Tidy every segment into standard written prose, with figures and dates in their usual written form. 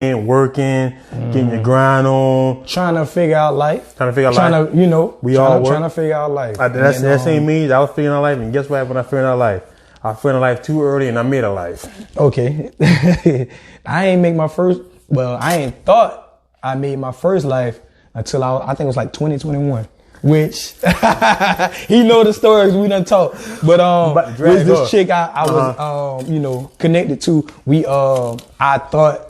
working, getting your grind on, trying to figure out life. Trying to figure out life. Trying to figure out life. That same means I was figuring out life, and guess what happened when I figured out life? I figured out life too early, and I made a life. Okay, I ain't thought I made my first life until I think it was like 2021. Which he know the stories we done talked, but with this chick I was connected to. I thought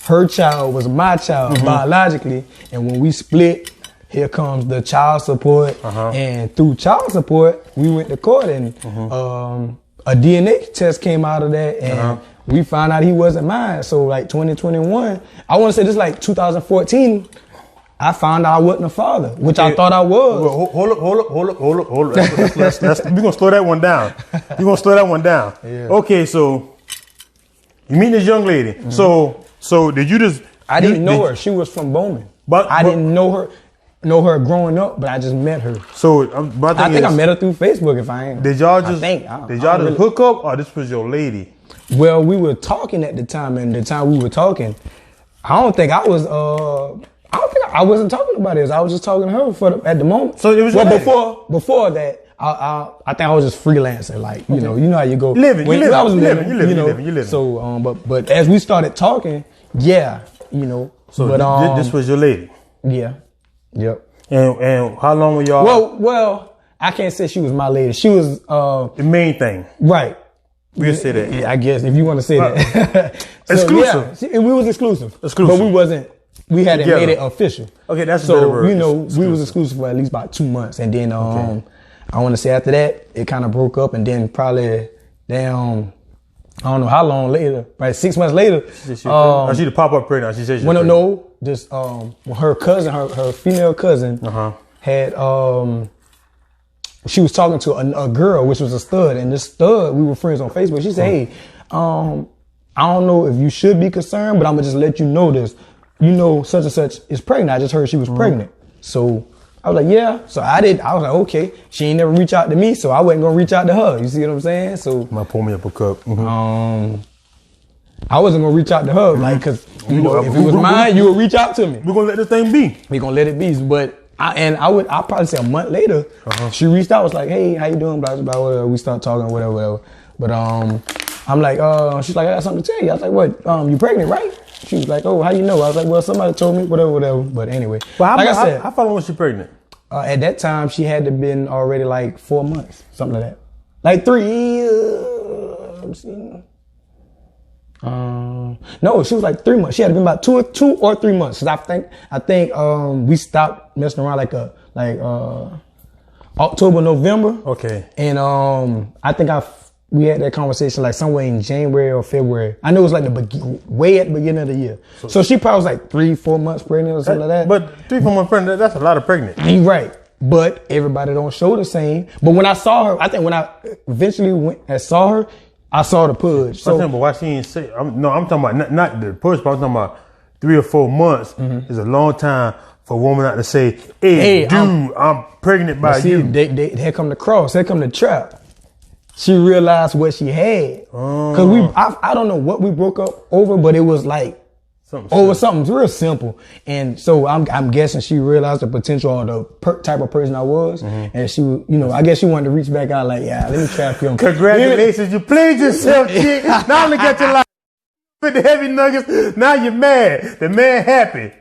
her child was my child biologically, and when we split, here comes the child support, and through child support we went to court, and a DNA test came out of that, and we found out he wasn't mine. So like 2021, I want to say this like 2014. I found out I wasn't a father, which I thought I was. Well, hold up. We're going to slow that one down. Yeah. Okay, so you meet this young lady. So did you just... I didn't know her. She was from Bowman. But I didn't know her growing up, but I just met her. So I think I met her through Facebook, if I ain't. Did y'all just hook up, or this was your lady? Well, we were talking at the time, and the time we were talking, I wasn't talking about this. I was just talking to her at the moment. So it was before that. I think I was just freelancing, like you know how you go living. You living. So but as we started talking, So this was your lady. Yeah. Yep. And how long were y'all? Well, I can't say she was my lady. She was the main thing. Right. We'll say that. Yeah, I guess if you want to say that. Exclusive. Yeah, we was exclusive. But we wasn't. We hadn't made it official. Okay, that's so. A word. We was exclusive for at least about 2 months, and then I want to say after that it kind of broke up, and then probably I don't know how long later, probably 6 months later. She to pop up pregnant. She said she just her cousin, her female cousin had she was talking to a girl, which was a stud, and this stud, we were friends on Facebook. She said, "Hey, I don't know if you should be concerned, but I'm gonna just let you know this. You know, such and such is pregnant. I just heard she was pregnant." So I was like, yeah. So I was like, okay. She ain't never reach out to me, so I wasn't gonna reach out to her. You see what I'm saying? So might pour me up a cup. I wasn't gonna reach out to her, like, cause if it was mine, you would reach out to me. We're gonna let this thing be. We're gonna let it be. But I'll probably say a month later, she reached out, was like, "Hey, how you doing?" Blah blah blah. Whatever. We start talking, whatever. But I'm like, she's like, "I got something to tell you." I was like, "What? You pregnant, right?" She was like, "Oh, how you know?" I was like, "Well, somebody told me, whatever." But anyway, like I said, how far was she pregnant? At that time, she had to been already like 4 months, something like that. Like 3. No, she was like 3 months. She had to been about 2 or 3 months. Cause I think we stopped messing around like October, November. Okay. And I think we had that conversation like somewhere in January or February. I know it was like way at the beginning of the year. So she probably was like 3-4 months pregnant or something like that. But 3-4 months pregnant, that's a lot of pregnant. Right. But everybody don't show the same. But when I saw her, I think when I eventually went and saw her, I saw the pudge. So, but why she ain't say? I'm talking about not the pudge, but I'm talking about 3 or 4 months is a long time for a woman not to say, "Hey, dude, I'm pregnant by you." Here come the cross. Here come the trap. She realized what she had. Cause I don't know what we broke up over, but it was like something real simple. And so I'm guessing she realized the potential of the type of person I was. And she, I guess she wanted to reach back out like, yeah, let me trap you. Congratulations, you played yourself, chick. Now look at your life with the heavy nuggets. Now you're mad. The man happy.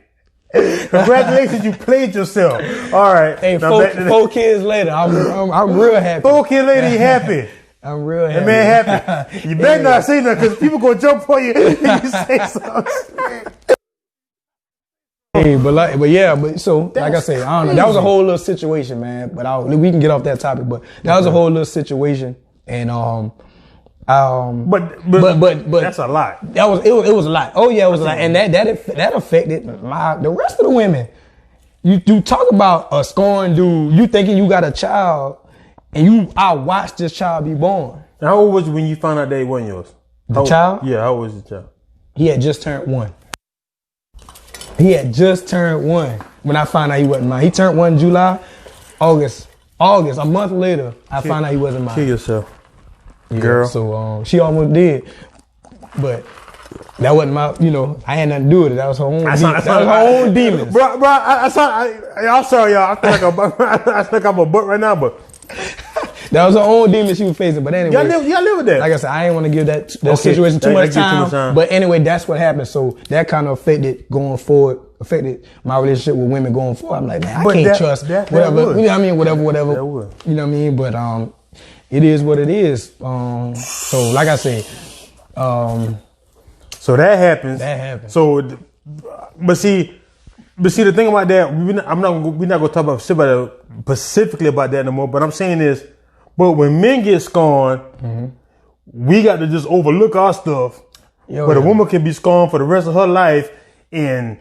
Congratulations, you played yourself. All right. Hey, 4 kids later, I'm real happy. 4 kids later, you happy. I'm real happy. The man happy. You better not say nothing because people gonna jump on you if you say something. Hey, but so like I say, I don't know. That was a whole little situation, man. But we can get off that topic. But that was a whole little situation, and but that's a lot. It was a lot. Oh yeah, it was a lot, and that affected the rest of the women. You talk about a scorned dude. You thinking you got a child. And I watched this child be born. And how old was you when you found out that he wasn't yours? The child? Yeah, how old was the child? He had just turned 1. He had just turned 1 when I found out he wasn't mine. He turned 1 in July, August, a month later, I found out he wasn't mine. Kill yourself, yeah, girl. So she almost did. But That wasn't my, you know, I had nothing to do with it. That was her own. That was her own demons. Bro, I'm sorry, y'all. I feel like I'm a butt right now, but that was her own demon she was facing. But anyway, y'all live with that. Like I said, I didn't want to give that situation too much time. But anyway, that's what happened. So that kind of affected my relationship with women going forward. I'm like, man, I can't trust whatever. You know what I mean? Whatever. You know what I mean? But it is what it is. So like I said, so that happens. So, but see, the thing about that, we're not gonna talk about specifically about that no more. But I'm saying is, but when men get scorned, we got to just overlook our stuff. But a woman can be scorned for the rest of her life and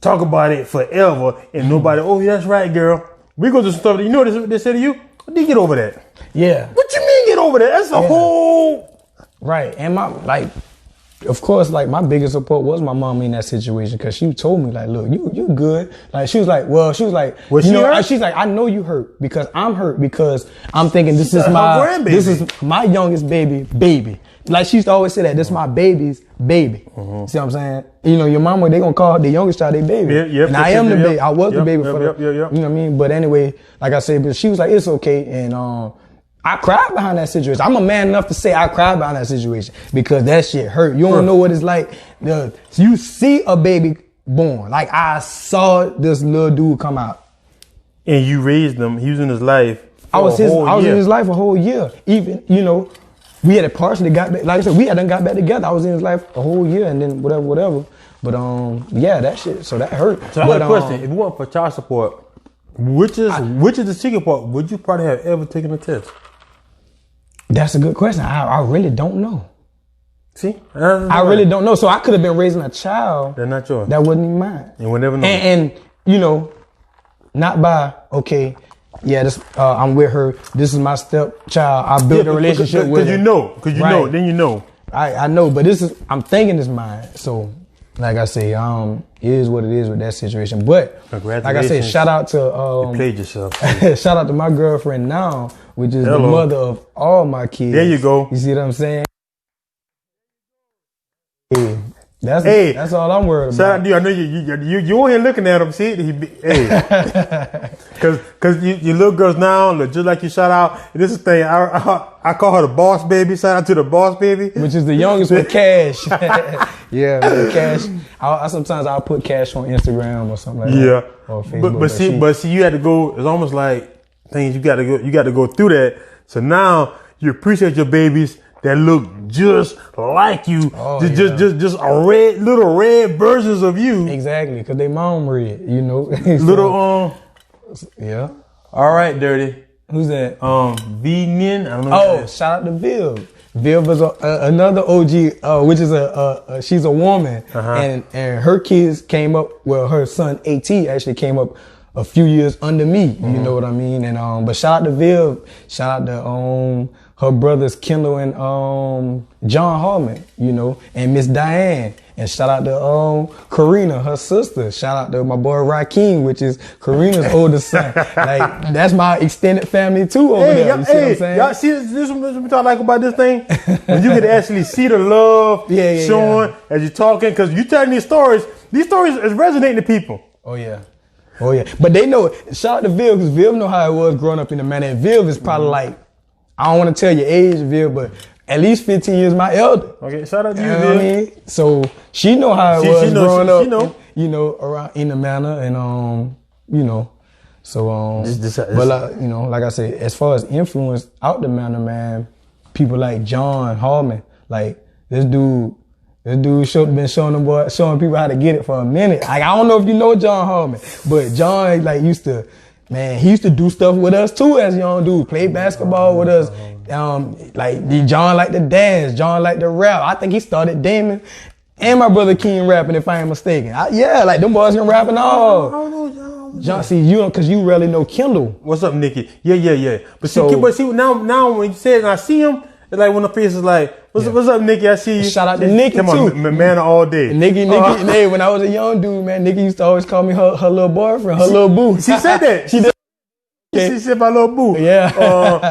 talk about it forever, and nobody. Oh, yeah, that's right, girl. We go to some stuff. You know what they say to you? What do you get over that? Yeah. What you mean get over that? That's a whole. Right, and of course, like my biggest support was my mom in that situation because she told me like, look, you good. Like she was like, she's like, I know you hurt because I'm hurt because I'm thinking this is my youngest baby. Like she used to always say that this is my baby's baby. See what I'm saying? You know, your mama, they gonna call the youngest child their baby. And I am the baby. I was the baby for them. You know what I mean? But anyway, like I said, but she was like, it's okay. And I cried behind that situation. I'm a man enough to say I cried behind that situation because that shit hurt. You don't know what it's like. You see a baby born. Like I saw this little dude come out. And you raised him. He was in his life. I was in his life a whole year. Even, you know, we had partially got back. Like I said, we hadn't got back together. I was in his life a whole year and then whatever. But yeah, that shit. So that hurt. So I have a question. If it wasn't for child support, which is the secret part? Would you probably have ever taken a test? That's a good question. I really don't know. See? I really don't know. So I could have been raising a child. That's not yours. That wasn't even mine. And we'll never know. And you know, not by, okay, yeah, this I'm with her. This is my stepchild. I built a relationship with her. Because you know. Then you know. I know, but I'm thinking it's mine. So, like I say, it is what it is with that situation. But, like I say, shout out to... you played yourself. Shout out to my girlfriend now, which is the mother of all my kids. There you go. You see what I'm saying? Hey, that's all I'm worried about. Shout out to you. I know you on here looking at him. See, because your little girls now look just like you. Shout out. This is the thing. I call her the boss baby. Shout out to the boss baby, which is the youngest with Cash. Yeah, with Cash. Sometimes I'll put Cash on Instagram or something like that. Or Facebook. But see, you had to go. It's almost like things you got to go through that. So now you appreciate your babies that look just like you, just little red versions of you. Exactly, because they mom red, you know. Yeah. All right, Dirty. Who's that? V-Nin. I don't know. Oh, shout out to Viv. Viv was another OG, which is she's a woman, and her kids came up. Well, her son AT actually came up a few years under me. You know what I mean? And but shout out to Viv. Shout out to her brothers Kendall and John Harmon, you know, and Miss Diane. And shout out to Karina, her sister. Shout out to my boy Rakeem, which is Karina's oldest son. Like, that's my extended family too over there. You see what I'm saying? Y'all see this what I like about this thing? When you can actually see the love showing as you're talking, because you telling these stories is resonating to people. Oh yeah. But they know, shout out to Viv, because Viv know how it was growing up in the man. And Viv is probably like, I don't want to tell your age, Viv, but at least 15 years my elder. Okay, shout out to you, Viv. I mean? So she know how it was growing up, you know, around in the manor, and you know, so but you know, like I said, as far as influence out the manor, man, people like John Harmon, like this dude been showing people how to get it for a minute. Like, I don't know if you know John Harmon, but John like he used to do stuff with us too as young dude, play basketball with us. Like John liked to dance, John liked to rap. I think he started Damon and my brother King rapping, if I ain't mistaken. Like them boys can rap and all. I don't know John, see you don't, cause you really know Kendall. What's up, Nikki? Yeah. But see, now when you say it and I see him, it's like when the face is like, what's up, Nikki? I see you. Shout out to Nikki Come too. On, man, all day. Nikki. Hey, when I was a young dude, man, Nikki used to always call me her little boyfriend, her little boo. She said that. She did. She said my little boo. Yeah.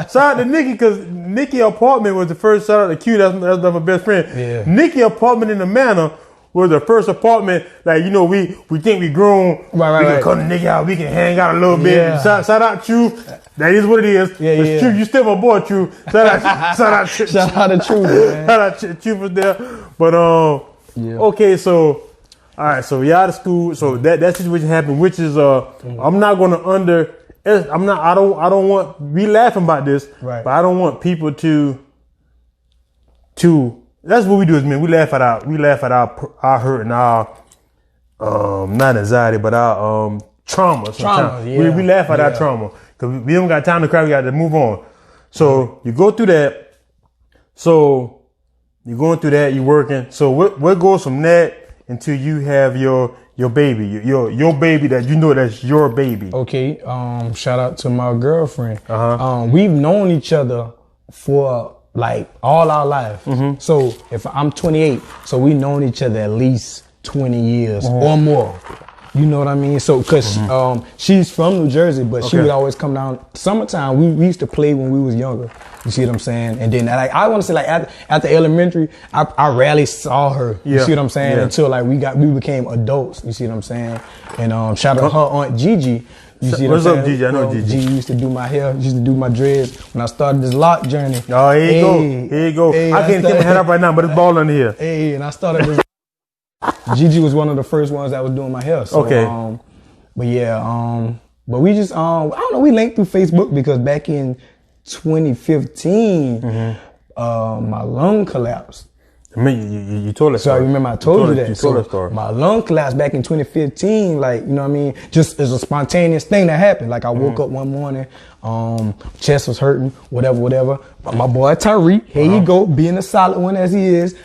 Shout out to Nikki, because Nikki apartment was the first. Shout out to Q, that's my best friend. Yeah. Nikki apartment in the Manor was the first apartment. Like, you know, we think we grown. Right. We can come to Nikki house. We can hang out a little bit. Yeah. Shout out True. That is what it is. Yeah. True, you still my boy, True. Shout out True. Shout out to True, man. Shout out True was there. But okay, so. All right, so we out of school. So that situation happened, which is I'm not gonna I don't want, we laughing about this, right, but I don't want people to that's what we do as men. We laugh at our hurt and our not anxiety, but our trauma. Yeah. We laugh at our trauma because we don't got time to cry. We got to move on. So you go through that. So you're going through that. You're working. So what goes from that until you have your baby, your baby that you know that's your baby? Okay. Shout out to my girlfriend. We've known each other for like all our life. Mm-hmm. So if I'm 28, so we known each other at least 20 years or more. You know what I mean? So, cause she's from New Jersey, but she would always come down. Summertime, we used to play when we was younger. You see what I'm saying? And then, like, I want to say, like, after elementary, I rarely saw her. You see what I'm saying? Until like we became adults. You see what I'm saying? And shout out to her aunt Gigi. You see What's up, Gigi? I know Gigi. Gigi used to do my hair. She used to do my dreads when I started this lock journey. Oh, here you go. Here you go. Hey, I can't get my head up right now, but it's ball under here. Hey, and I started this. Gigi was one of the first ones that was doing my hair. So, but we just, I don't know, we linked through Facebook because back in 2015, my lung collapsed. I mean, you told us. So I remember I told you that. You told us story. My lung collapsed back in 2015, like, you know what I mean? Just as a spontaneous thing that happened. Like I woke up one morning, chest was hurting, whatever. But my boy Tyreek, here you go, being a solid one as he is.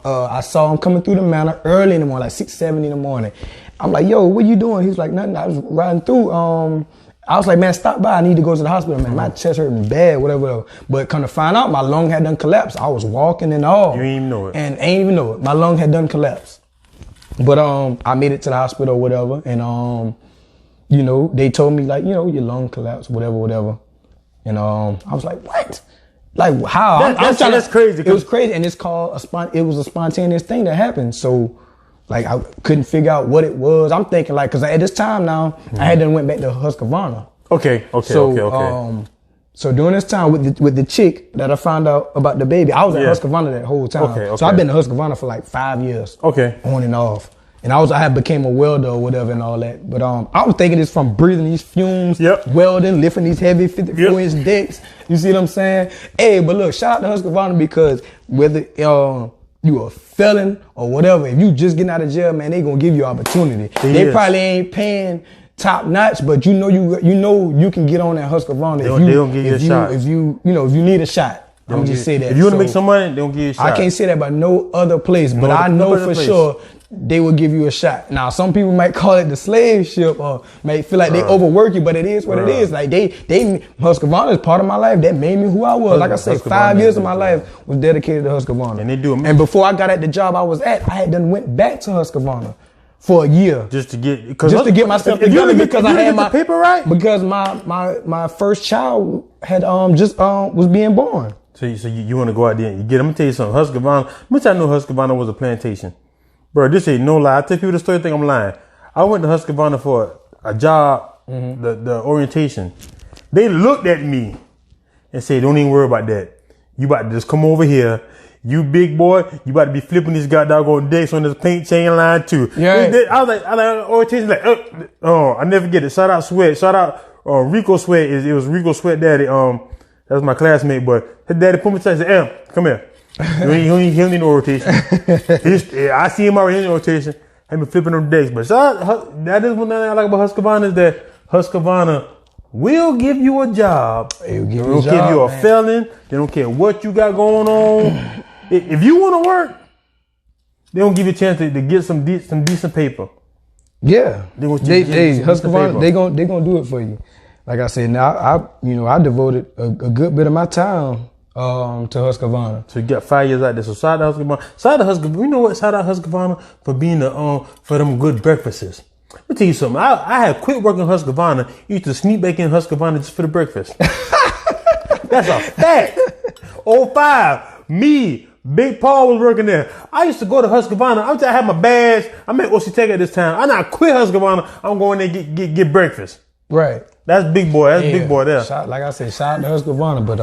I saw him coming through the Manor early in the morning, like 6, 7 in the morning. I'm like, yo, what you doing? He's like, nothing. I was riding through. I was like, man, stop by. I need to go to the hospital, man. My chest hurting bad, whatever. But come to find out, my lung had done collapsed. I was walking and all. You didn't even know it. And ain't even know it. My lung had done collapsed. But I made it to the hospital or whatever. And, you know, they told me, like, you know, your lung collapsed, whatever. And I was like, what? Like, how? That's crazy. It was crazy. And it's called it was a spontaneous thing that happened. So, like, I couldn't figure out what it was. I'm thinking, like, because at this time now, I had done went back to Husqvarna. Okay. So during this time with the chick that I found out about the baby, I was at Husqvarna that whole time. So I've been to Husqvarna for like 5 years. Okay. On and off. And I had became a welder or whatever and all that. But I was thinking it's from breathing these fumes, welding, lifting these heavy 54-inch decks. You see what I'm saying? Hey, but look, shout out to Husqvarna because whether you a felon or whatever, if you just getting out of jail, man, they gonna give you opportunity. They probably ain't paying top notch, but you know you can get on that Husqvarna. They gonna give you a shot. If you need a shot. I'm just say that. If you want to make some money, they gonna give you a shot. I can't say that about no other place, but I know for sure they will give you a shot. Now, some people might call it the slave ship or may feel like they overwork you, but it is what it is. Like Husqvarna is part of my life. That made me who I was. Like I said, 5 years of my life was dedicated to Husqvarna. And they do. And before I got at the job I was at, I had done went back to Husqvarna for a year just to get myself together because I had my paper right. Because my first child had was being born. So you want to go out there and you get. I'm gonna tell you something. Husqvarna. Much I know Husqvarna was a plantation. Bro, this ain't no lie. I tell people the story, think I'm lying. I went to Husqvarna for a job, the orientation. They looked at me and said, don't even worry about that. You about to just come over here. You big boy, you about to be flipping these goddamn decks on this paint chain line too. Yeah. I was like, orientation, like, I never get it. Shout out Sweat. Shout out Rico Sweat. It was Rico Sweat daddy. That was my classmate, but his daddy put me to and said, come here. He don't need no rotation. I see him already in the rotation. Had me flipping them decks. But that is one thing I like about Husqvarna is that Husqvarna will give you a job. They don't give you a felon. They don't care what you got going on. If you want to work, they don't give you a chance to get some decent paper. Yeah, Husqvarna, they gonna do it for you. Like I said, now I devoted a good bit of my time to Husqvarna. So you got 5 years out there. So shout out Husqvarna. Shout out Husqvarna. You know what? Shout out Husqvarna for being for them good breakfasts. Let me tell you something. I had quit working Husqvarna. Used to sneak back in Husqvarna just for the breakfast. That's a fact. 05, me, Big Paul was working there. I used to go to Husqvarna. I had my badge. I'm at Ositeka at this time. I not quit Husqvarna. I'm going there and get breakfast. Right. That's big boy. That's big boy there. Like I said, shout out to Husqvarna. But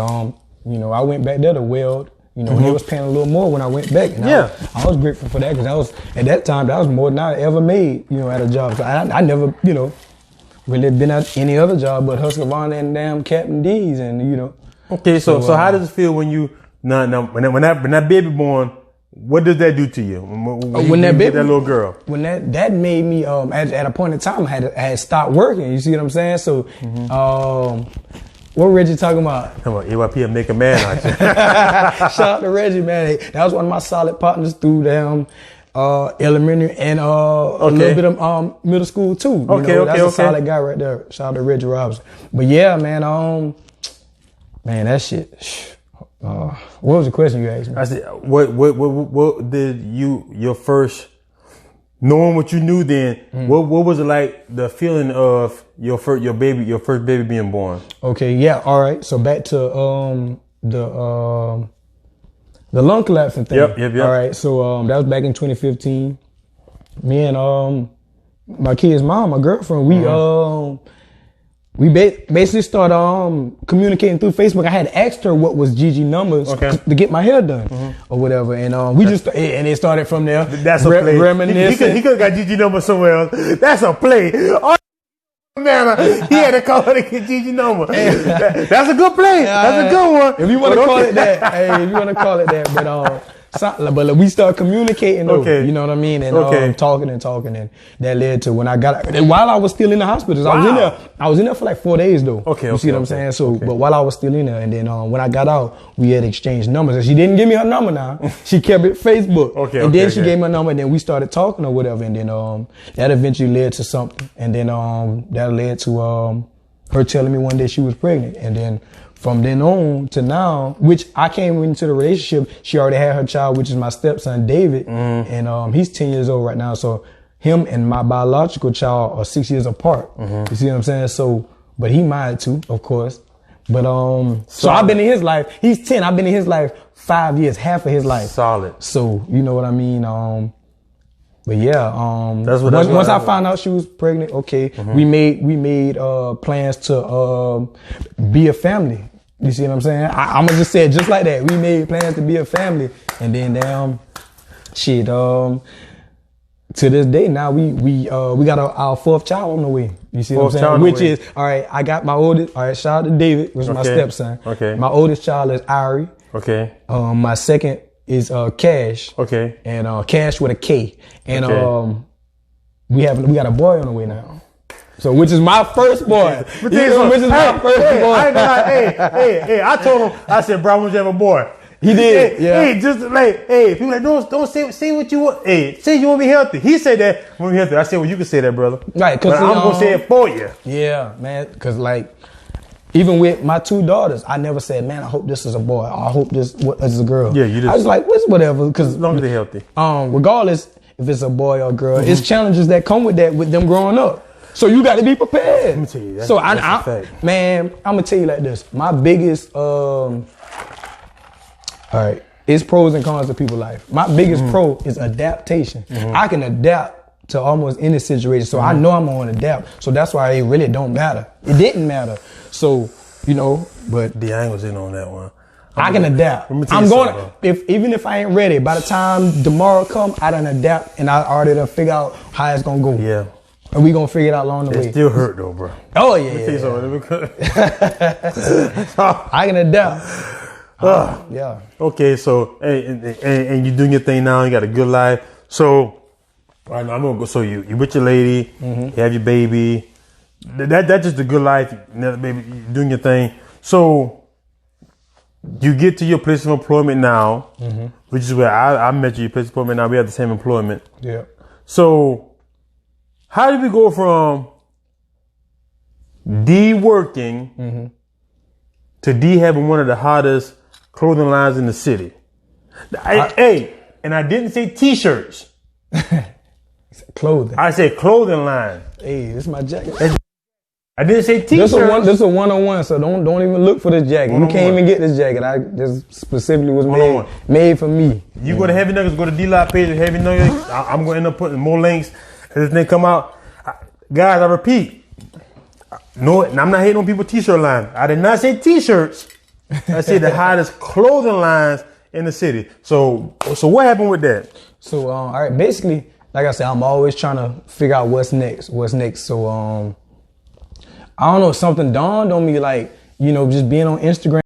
you know, I went back there to weld. You know, and they was paying a little more when I went back. And I was grateful for that because that was at that time that was more than I ever made. You know, at a job. So I never, you know, really been at any other job but Husqvarna and damn Captain D's, and you know. Okay, so how does it feel when you when that baby born? What does that do to you? When that baby, that little girl. When that made me at a point in time I had stopped working. You see what I'm saying? So what Reggie talking about? Come on, EYP make a man out you. Shout out to Reggie, man. That was one of my solid partners through them elementary and a little bit of middle school too. That's a solid guy right there. Shout out to Reggie Robinson. But yeah, man, man, that shit. What was the question you asked me? I said, what did your first, knowing what you knew then, what was it like, the feeling of your first baby being born? Okay, yeah, all right. So back to the lung collapsing thing. Yep. All right, so that was back in 2015. Me and my kid's mom, my girlfriend, we basically started communicating through Facebook. I had asked her what was Gigi numbers to get my hair done or whatever, and we just and it started from there. That's a play. Reminiscing. He could have got Gigi numbers somewhere else. That's a play. Oh, man, he had to call her to get Gigi number. That's a good play. That's a good one. If you want to call it that, if you want to call it that, but we start communicating though, you know what I mean, and talking, and that led to when I got, while I was still in the hospital, I was in there for like 4 days though. You see what I'm saying? So, but while I was still in there, and then when I got out, we had exchanged numbers, and she didn't give me her number now. She kept it Facebook, and then she gave me her number, and then we started talking or whatever, and then that eventually led to something, and then that led to her telling me one day she was pregnant, and then from then on to now, which I came into the relationship, she already had her child, which is my stepson, David. And he's 10 years old right now. So him and my biological child are 6 years apart. You see what I'm saying? So, but he married too, of course. But so I've been in his life. He's 10. I've been in his life 5 years, half of his life. Solid. So you know what I mean? But yeah, once I found out she was pregnant, we made plans to be a family. You see what I'm saying? I'm gonna just say it just like that. We made plans to be a family, and then to this day now we got our fourth child on the way. You see what I'm saying? Which is all right. I got my oldest. All right, shout out to David, which is my stepson. My oldest child is Ari. My second is Cash. And Cash with a K. And we got a boy on the way now. So which is my first boy. Which is my first boy. I told him, I said, bro, I want you to have a boy. He did. People like, don't say what you want. Hey, say you want to be healthy. He said that you want to be healthy. I said, well, you can say that, brother. Right, because I'm gonna say it for you. Yeah, man. Because like, even with my two daughters, I never said, man, I hope this is a boy. Or I hope this is a girl. Yeah, you just. I was like, it's whatever. Because as long as they're healthy. Regardless if it's a boy or a girl, it's challenges that come with that with them growing up. So you got to be prepared. Let me tell you, that's a fact. Man, I'm gonna tell you like this. My biggest, all right, it's pros and cons to people's life. My biggest pro is adaptation. I can adapt to almost any situation, so I know I'm gonna adapt. So that's why it really don't matter. It didn't matter. So you know, but I ain't gonna in on that one. I can adapt. I'm going even if I ain't ready. By the time tomorrow come, I done adapt and I already done figure out how it's gonna go. Yeah. And we gonna figure it out along the way. It still hurt though, bro. Oh yeah. I can adapt. Yeah. Okay, so and you're doing your thing now. You got a good life. So I'm gonna go. So you with your lady, you have your baby. That's just a good life. Baby, you're doing your thing. So you get to your place of employment now, which is where I met you. Your place of employment now. We have the same employment. Yeah. So how did we go from D working to D having one of the hottest clothing lines in the city? And I didn't say t-shirts. Clothing. I said clothing line. Hey, this is my jacket. I didn't say t-shirts. This a one-on-one, so don't even look for this jacket. You can't even get this jacket. I just specifically was made for me. You go to Heavy Nuggets, go to D-Live page of Heavy Nuggets. I'm going to end up putting more links as this thing come out. Guys, I repeat. No, I'm not hating on people t-shirt line. I did not say t-shirts. I said the hottest clothing lines in the city. So what happened with that? So, all right, basically, like I said, I'm always trying to figure out what's next. So, I don't know, something dawned on me, like, just being on Instagram.